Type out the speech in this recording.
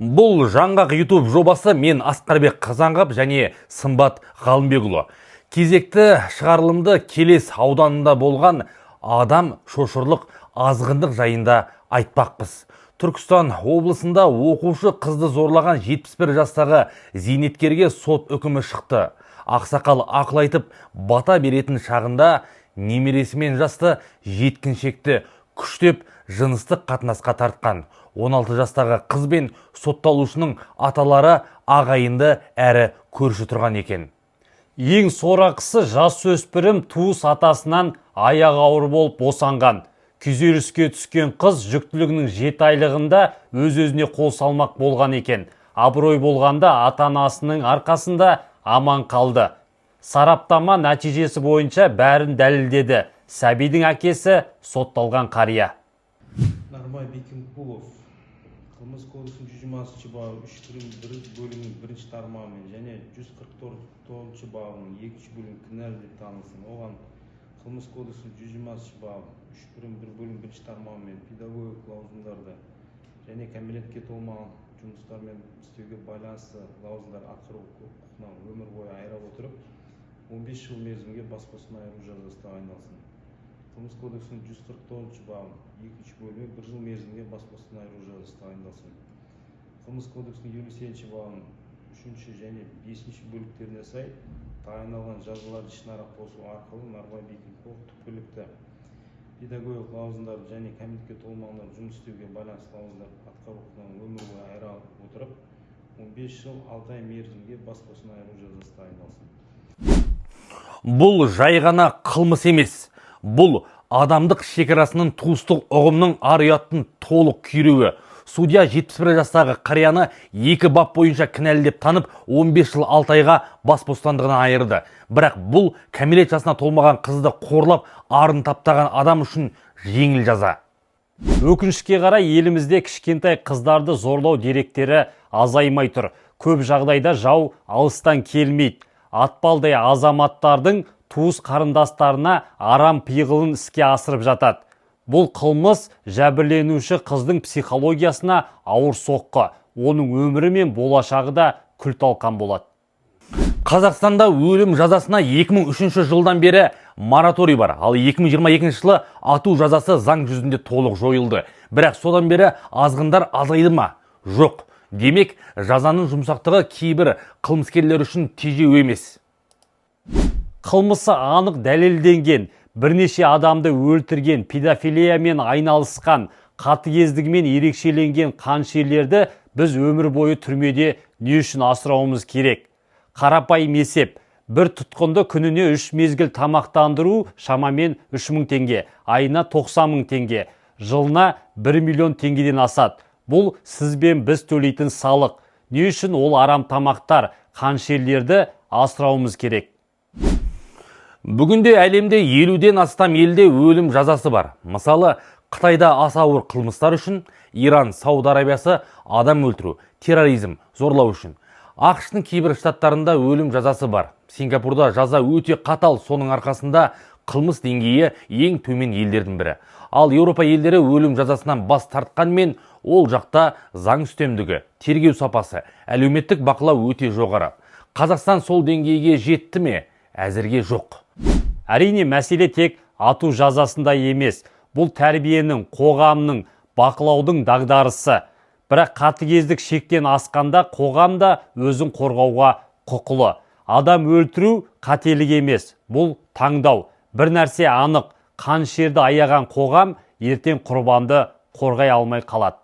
Бұл жаңғақ YouTube жобасы мен Асқарбек Қазанғап және Сымбат Ғалымбекұлы. Кезекті шығарылымды Келес ауданында болған адам шошырлық азғындық жайында айтпақпыз. Түркістан облысында оқушы қызды зорлаған 71 жастағы зейнеткерге сот үкімі шықты. Ақсақал ақыл айтып бата беретін шағында немересімен жасты жеткіншекті күштеп жыныстық қатынасқа тартқан. 16 жастағы қыз бен сотталушының аталары ағайынды әрі көрші тұрған екен. Ең сорақысы жасөспірім туыс атасынан аяғы ауыр болып босанған. Күйзеліске түскен қыз жүктілігінің 7 айлығында өз-өзіне қол салмақ болған екен. Абырой болғанда ата-анасының арқасында аман қалды. Сараптама нәтижесі бойынша бәрін дәлелдеді. Сәбидің әкесі сотталған қария. Нарбай Бекенқұлов қылмыс кодексінің 120 бабы 3-1 бөлімінің 1 тармағымен және 144 бабының 2 бөлімі кінәлі деп танылсын. Оған қылмыс кодексінің 120 бабы 3-1 бөлім 1 тармағымен педагогикалық лауазымдарды және кәмелетке толмаған жұмыстармен істеуге байланысты лауазымдар атқару құқығынан өмір бойы айырып отырып 15 жыл мерзімге бас бостандығынан айыру жазасы тағайындалсын. Қылмыс кодексінің 144 бабы 2 бөлімі 1 жыл мерзімге бас бостандығынан айыру жазасы тағайындалсын. Қылмыс кодексінің 58 бабының 3 және 5 бөліктеріне сай тағайындалған жазаларды ішінара қосу арқылы Нарбай Бекенқұлов түпкілікті педагогикалық лауазымдарды және кәмелетке толмағандар жұмыс істеуге байланысты лауазымдарды атқару құқығынан өмір бойы айыра отырып 15 жыл 6 ай мерзімге бас бостандығынан айыру жазасы тағайындалсын. Бұл жай ғана қылмыс емес. Бұл адамдық шекарасының туыстық ұғымның ар-ұяттың толық күйреуі. Судья 71 жастағы қарияны 2 бап бойынша кінәлі деп танып 15 жыл 6 айға бас бостандығынан айырды. Бірақ бұл кәмелет жасына толмаған қызды қорлап арын таптаған адам үшін жеңіл жаза. Өкінішке қарай елімізде кішкентай қыздарды зорлау деректері азаймай тұр. Көп жағдайда жау алыстан келмейді. Атпалдай азаматтардың туыс қарындастарына арам пиғылын іске асырып жатады. Бұл қылмыс жәбірленуші қыздың психологиясына ауыр соққы. Оның өмірі мен болашағы да күл талқан болады. Қазақстанда өлім жазасына 2003 жылдан бері мораторий бар. Ал 2022 жылы ату жазасы заң жүзінде толық жойылды. Бірақ содан бері азғындар азайды ма? Жоқ. Демек, жазаның жұмсақтығы кейбір қылмыскерлер үшін тежеу емес. Қылмысы анық дәлелденген, бірнеше адамды өлтірген, педофилиямен айналысқан, қатыгездігімен ерекшеленген қаншерлерді біз өмір бойы түрмеде не үшін асырауымыз керек? Қарапайым есеп, бір тұтқынды күніне 3 мезгіл тамақтандыру шамамен 3000 теңге, айына 90 000 теңге, жылына 1 миллион теңгеден асады. Бұл сіз бен біз төлейтін салық. Не үшін ол арам тамақтар, қаншерлерді асырауымыз керек? Бүгінде әлемде 50-ден астам елде өлім жазасы бар. Мысалы, Қытайда аса ауыр қылмыстар үшін, Иран, Сауд Арабиясы адам өлтіру, терроризм, зорлау үшін. ақш-тың кейбір штаттарында өлім жазасы бар. Сингапурда жаза өте қатал, соның арқасында қылмыс деңгейі ең төмен елдердің бірі. Ал Еуропа елдері өлім жазасынан бас тартқанмен, ол жақта заң үстемдігі, тергеу сапасы, әлеуметтік бақылау өте жоғары. Қазақстан сол деңгейге жетті ме? Әзірге жоқ. Әрине, мәселе тек ату жазасында емес. Бұл тәрбиенің, қоғамның, бақылаудың дағдарысы. Бірақ қатыгездік шектен асқанда қоғамда өзін қорғауға құқылы. Адам өлтіру қателік емес. Бұл таңдау. Бір нәрсе анық, қаншерді аяған қоғам ертең құрбанды қорғай алмай қалады.